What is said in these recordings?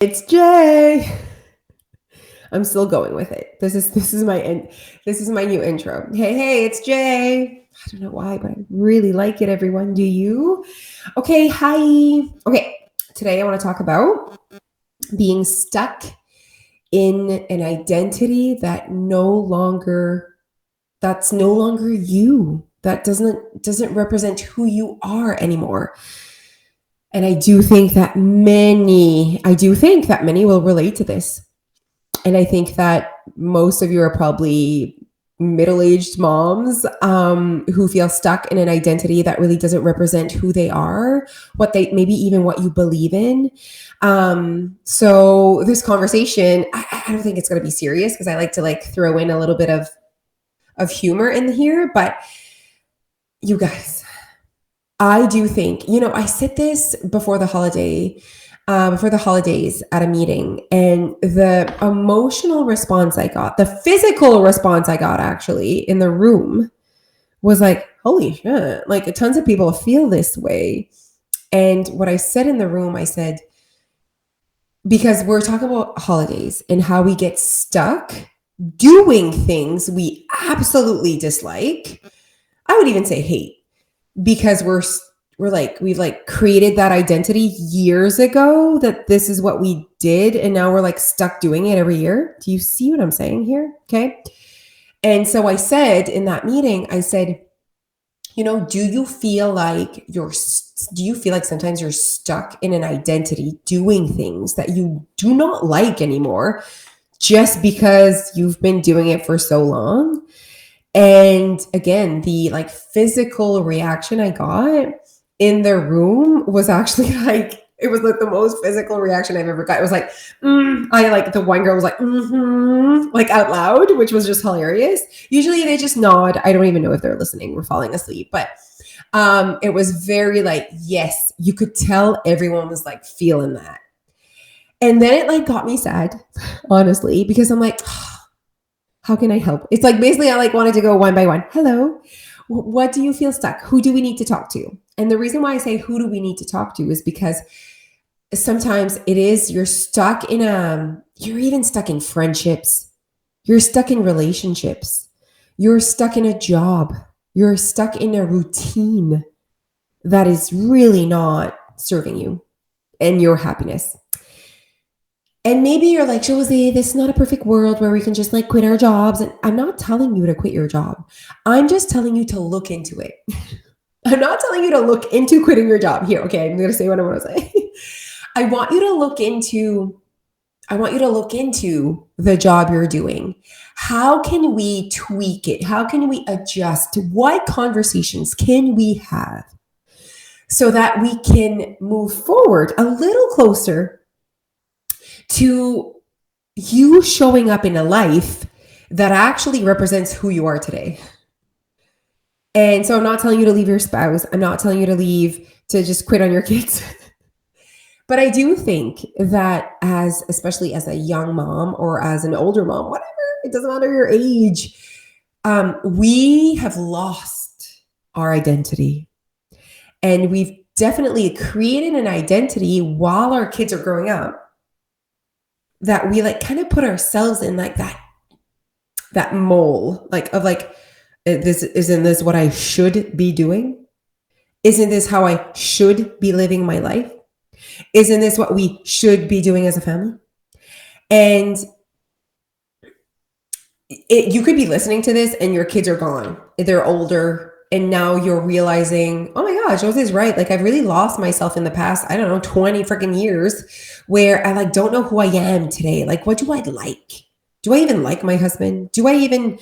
It's Jay. I'm still going with it. This is my new intro. Hey, it's Jay. I don't know why, but I really like it, everyone. Do you? Okay, hi. Okay, today I want to talk about being stuck in an identity that's no longer you. That doesn't represent who you are anymore. And I do think that many will relate to this. And I think that most of you are probably middle-aged moms who feel stuck in an identity that really doesn't represent who they are, maybe even what you believe in. So this conversation, I don't think it's going to be serious because I like to throw in a little bit of humor in here. But you guys, I do think, I said this before the holidays at a meeting, and the emotional response I got, the physical response I got actually in the room was like, holy shit, like tons of people feel this way. And what I said in the room, I said, because we're talking about holidays and how we get stuck doing things we absolutely dislike. I would even say hate, because we've created that identity years ago that this is what we did, and now we're stuck doing it every year. Do you see what I'm saying here? Okay. And so I said in that meeting, I said, do you feel like sometimes you're stuck in an identity doing things that you do not like anymore just because you've been doing it for so long? And again, the physical reaction I got in the room was actually it was the most physical reaction I've ever got. It was the one girl was out loud, which was just hilarious. Usually they just nod. I don't even know if they're listening. We're falling asleep. But it was very yes, you could tell everyone was feeling that. And then it got me sad, honestly, because I'm like, how can I help? It's basically I wanted to go one by one. Hello, what do you feel stuck? Who do we need to talk to? And the reason why I say who do we need to talk to is because sometimes you're even stuck in friendships. You're stuck in relationships. You're stuck in a job. You're stuck in a routine that is really not serving you and your happiness. And maybe you're like, Josie, this is not a perfect world where we can just quit our jobs. And I'm not telling you to quit your job. I'm just telling you to look into it. I'm not telling you to look into quitting your job. Here, okay, I'm going to say what I want to say. I want you to look into the job you're doing. How can we tweak it? How can we adjust? What conversations can we have so that we can move forward a little closer to you showing up in a life that actually represents who you are today? And so I'm not telling you to leave your spouse. I'm not telling you to just quit on your kids. But I do think that especially as a young mom or as an older mom, whatever, it doesn't matter your age, we have lost our identity. And we've definitely created an identity while our kids are growing up that we kind of put ourselves in that mold isn't this what I should be doing? Isn't this how I should be living my life? Isn't this what we should be doing as a family? And you could be listening to this and your kids are gone. They're older. And now you're realizing, oh my gosh, Josie's right. I've really lost myself in the past, I don't know, 20 freaking years where I don't know who I am today. What do I like? Do I even like my husband? Do I even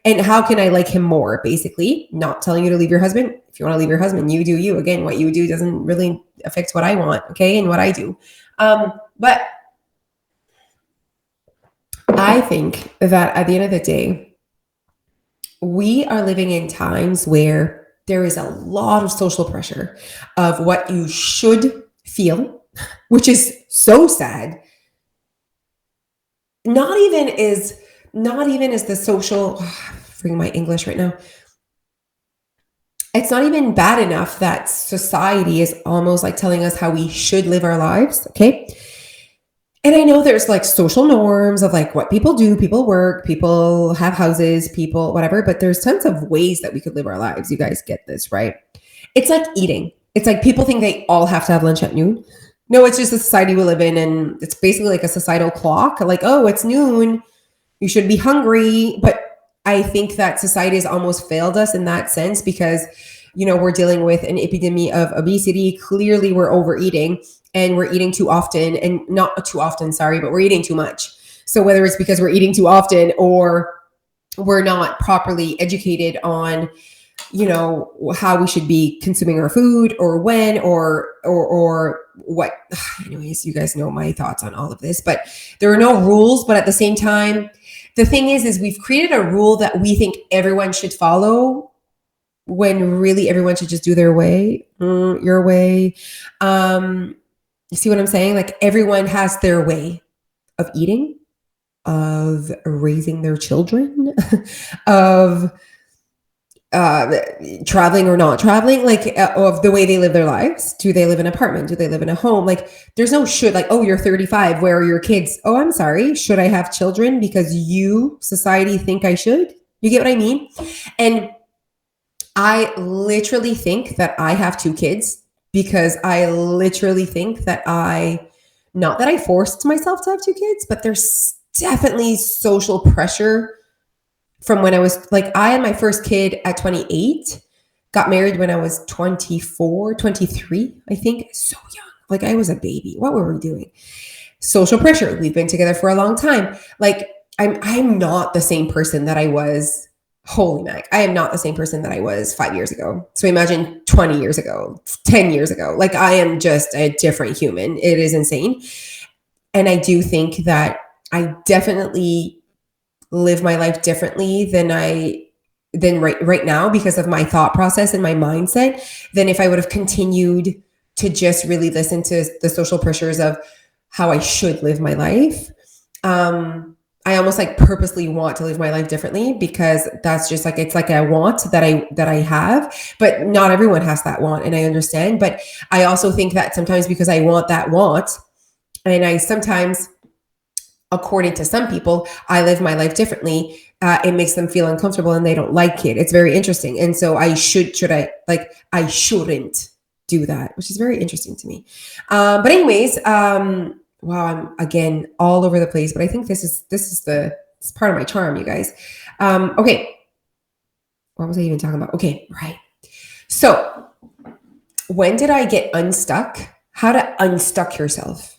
and how can I like him more? Basically, not telling you to leave your husband. If you want to leave your husband, you do you. Again, what you do doesn't really affect what I want, okay, and what I do. But I think that at the end of the day, we are living in times where there is a lot of social pressure of what you should feel, which is so sad. Not even is the social, freaking my English right now. It's not even bad enough that society is almost telling us how we should live our lives, okay? And I know there's like social norms of like what people do, people work, people have houses, people, whatever, but there's tons of ways that we could live our lives. You guys get this, right? It's like eating. It's like people think they all have to have lunch at noon. No, it's just the society we live in. And it's basically like a societal clock. Like, oh, it's noon. You should be hungry. But I think that society has almost failed us in that sense because, we're dealing with an epidemic of obesity. Clearly, we're overeating and we're eating too often, and not too often, sorry, but we're eating too much. So whether it's because we're eating too often or we're not properly educated on how we should be consuming our food or when or what. Anyways, you guys know my thoughts on all of this, but there are no rules. But at the same time, the thing is we've created a rule that we think everyone should follow when really everyone should just do their way, your way. You see what I'm saying? Like everyone has their way of eating, of raising their children, of traveling or not traveling, like of the way they live their lives. Do they live in an apartment? Do they live in a home? Like there's no should, like, oh, you're 35. Where are your kids? Oh, I'm sorry. Should I have children because you, society, think I should? You get what I mean? And I literally think that I have 2 kids because I literally think that not that I forced myself to have 2 kids, but there's definitely social pressure from when I was like, I had my first kid at 28, got married when I was 24, 23, I think. So young. Like I was a baby. What were we doing? Social pressure. We've been together for a long time. Like I'm not the same person that I was. Holy Mac. I am not the same person that I was 5 years ago. So imagine 20 years ago, 10 years ago. Like I am just a different human. It is insane. And I do think that I definitely live my life differently than right now because of my thought process and my mindset than if I would have continued to just really listen to the social pressures of how I should live my life. I almost like purposely want to live my life differently because that's just like, it's like a want that I have, but not everyone has that want. And I understand, but I also think that sometimes because I want that want, and I sometimes, according to some people, I live my life differently. It makes them feel uncomfortable and they don't like it. It's very interesting. And so I shouldn't do that, which is very interesting to me. But anyways, wow, I'm again all over the place, but I think this is it's part of my charm, you guys. Okay. What was I even talking about? Okay, right. So when did I get unstuck? How to unstuck yourself.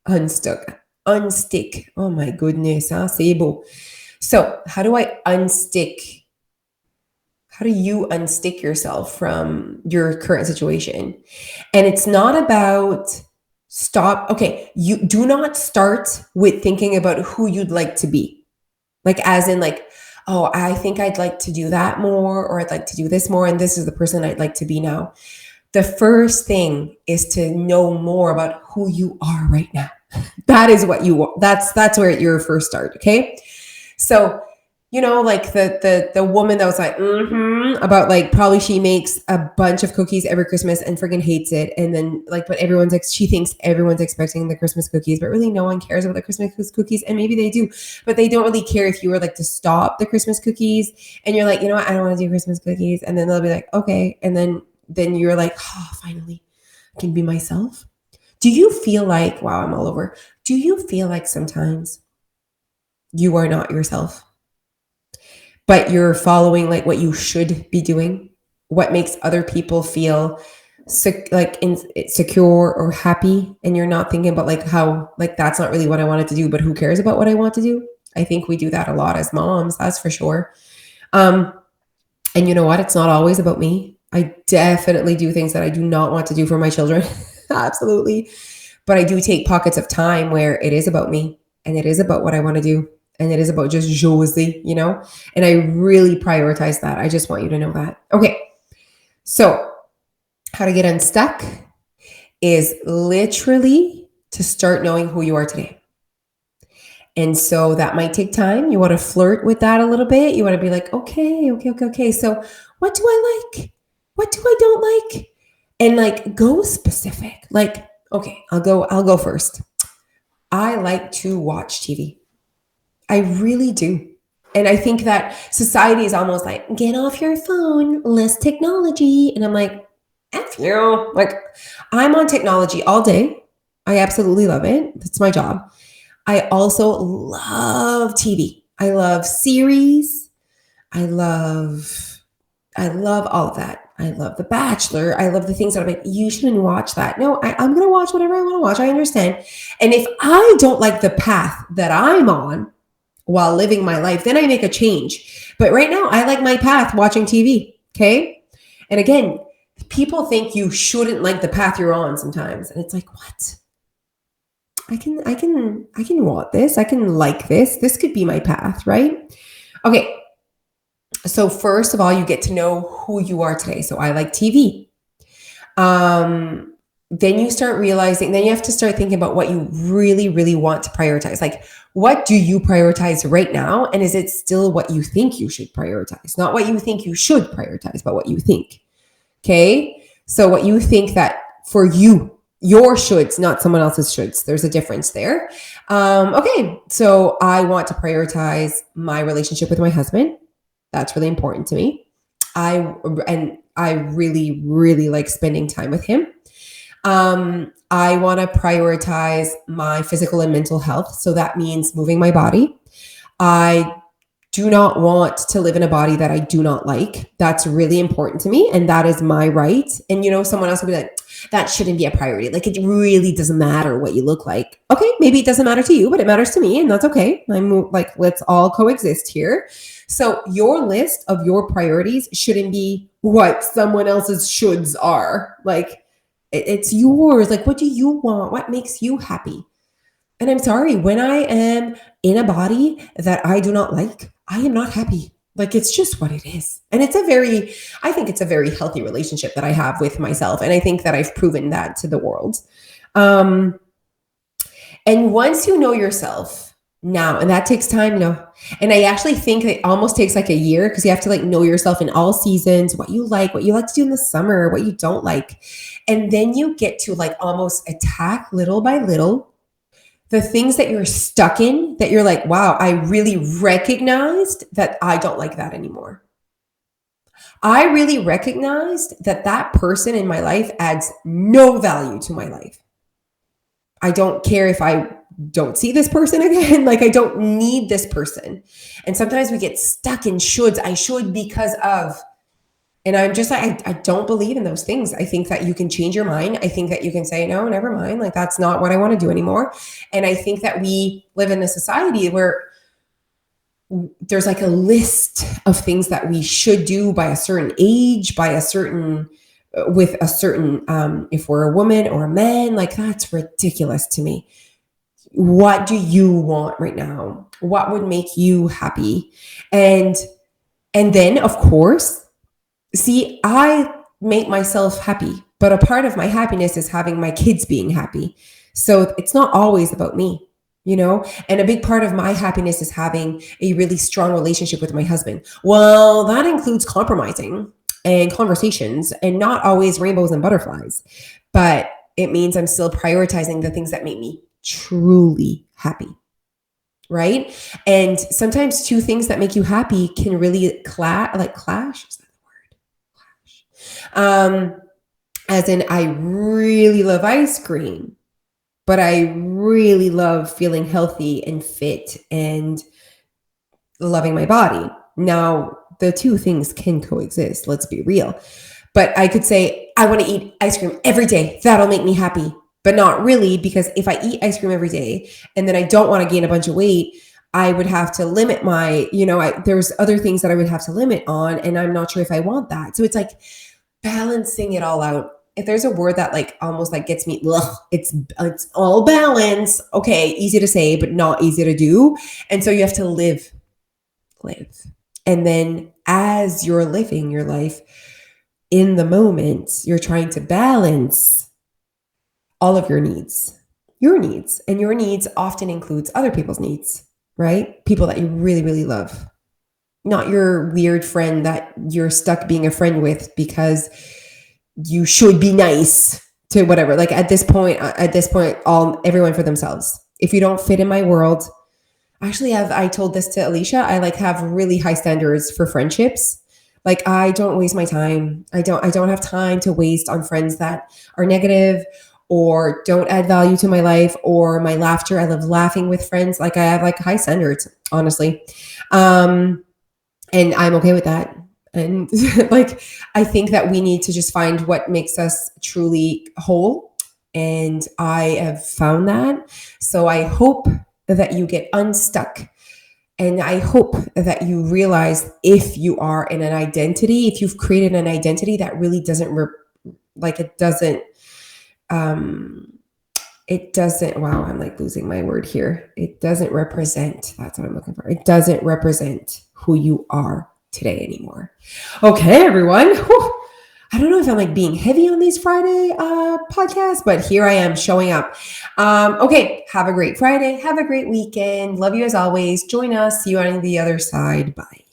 Unstick. Oh my goodness, c'est beau. So how do I unstick? How do you unstick yourself from your current situation? And it's not about you do not start with thinking about who you'd like to be. Like as in like, oh, I think I'd like to do that more, or I'd like to do this more, and this is the person I'd like to be now. The first thing is to know more about who you are right now. That is what you want. That's where your first start. Okay. So, like the woman that was like, about like, probably she makes a bunch of cookies every Christmas and freaking hates it. And then like, but she thinks everyone's expecting the Christmas cookies, but really no one cares about the Christmas cookies. And maybe they do, but they don't really care if you were like to stop the Christmas cookies. And you're like, you know what? I don't want to do Christmas cookies. And then they'll be like, okay. And then you're like, oh, finally I can be myself. Do you feel like, wow, I'm all over. Do you feel like sometimes you are not yourself, but you're following like what you should be doing, what makes other people feel insecure or happy, and you're not thinking about like how like that's not really what I wanted to do, but who cares about what I want to do? I think we do that a lot as moms, that's for sure. And you know what? It's not always about me. I definitely do things that I do not want to do for my children. Absolutely. But I do take pockets of time where it is about me and it is about what I want to do. And it is about just Josie, and I really prioritize that. I just want you to know that. Okay. So how to get unstuck is literally to start knowing who you are today. And so that might take time. You want to flirt with that a little bit. You want to be like, okay. So what do I like? What do I don't like? And like go specific. Like, okay, I'll go first. I like to watch TV. I really do. And I think that society is almost like, get off your phone, less technology. And I'm like, F you. Like, I'm on technology all day. I absolutely love it. That's my job. I also love TV. I love series. I love I love all of that. I love The Bachelor. I love the things that I'm like, you shouldn't watch that. No, I'm going to watch whatever I want to watch. I understand. And if I don't like the path that I'm on while living my life, then I make a change. But right now, I like my path watching TV. Okay. And again, people think you shouldn't like the path you're on sometimes. And it's like, what? I can want this. I can like this. This could be my path, right? Okay. So first of all, you get to know who you are today. So I like TV. Then you start realizing, then you have to start thinking about what you really, really want to prioritize. Like, what do you prioritize right now? And is it still what you think you should prioritize? Not what you think you should prioritize, but what you think. Okay. So what you think that for you, your shoulds, not someone else's shoulds. There's a difference there. Okay. So I want to prioritize my relationship with my husband. That's really important to me. I really, really like spending time with him. I want to prioritize my physical and mental health. So that means moving my body. I do not want to live in a body that I do not like. That's really important to me. And that is my right. And, someone else will be like, that shouldn't be a priority. Like, it really doesn't matter what you look like. Okay, maybe it doesn't matter to you, but it matters to me. And that's okay. I'm like, let's all coexist here. So your list of your priorities shouldn't be what someone else's shoulds are. Like, it's yours. Like, what do you want? What makes you happy? And I'm sorry, when I am in a body that I do not like, I am not happy. Like, it's just what it is. And I think it's a very healthy relationship that I have with myself. And I think that I've proven that to the world. And once you know yourself now, and that takes time, and I actually think it almost takes like a year, because you have to like know yourself in all seasons, what you like to do in the summer, what you don't like. And then you get to like almost attack little by little the things that you're stuck in, that you're like, wow, I really recognized that I don't like that anymore. I really recognized that that person in my life adds no value to my life. I don't care if I don't see this person again. Like, I don't need this person. And sometimes we get stuck in shoulds. I should because of. And I'm just like, I don't believe in those things. I think that you can change your mind. I think that you can say, no, never mind. Like, that's not what I want to do anymore. And I think that we live in a society where there's like a list of things that we should do by a certain age, with a certain, if we're a woman or a man. Like, that's ridiculous to me. What do you want right now? What would make you happy? And then, of course, see, I make myself happy, but a part of my happiness is having my kids being happy. So it's not always about me, and a big part of my happiness is having a really strong relationship with my husband. Well, that includes compromising and conversations, and not always rainbows and butterflies, but it means I'm still prioritizing the things that make me truly happy. Right. And sometimes two things that make you happy can really clash. As in, I really love ice cream, but I really love feeling healthy and fit and loving my body. Now, the two things can coexist. Let's be real. But I could say, I want to eat ice cream every day. That'll make me happy, but not really, because if I eat ice cream every day and then I don't want to gain a bunch of weight, I would have to limit there's other things that I would have to limit on, and I'm not sure if I want that. So it's like balancing it all out. If there's a word that like almost like gets me, it's all balance. Okay, easy to say, but not easy to do. And so you have to live. And then as you're living your life in the moment, you're trying to balance all of your needs. And your needs often includes other people's needs, right? People that you really, really love. Not your weird friend that you're stuck being a friend with because you should be nice to whatever. Like, at this point, everyone for themselves. If you don't fit in my world, actually I told this to Alicia, I like have really high standards for friendships. Like I don't waste my time. I don't have time to waste on friends that are negative or don't add value to my life or my laughter. I love laughing with friends. Like I have like high standards, honestly. Um and I'm okay with that. And like I think that we need to just find what makes us truly whole, and I have found that. So I hope that you get unstuck, and I hope that you realize if you are in an identity, if you've created an identity that really doesn't like um it doesn't, wow, I'm like losing my word here. It doesn't represent, that's what I'm looking for. It doesn't represent who you are today anymore. Okay, everyone. Whew. I don't know if I'm like being heavy on these Friday podcasts, but here I am showing up. Okay, have a great Friday. Have a great weekend. Love you as always. Join us. See you on the other side. Bye.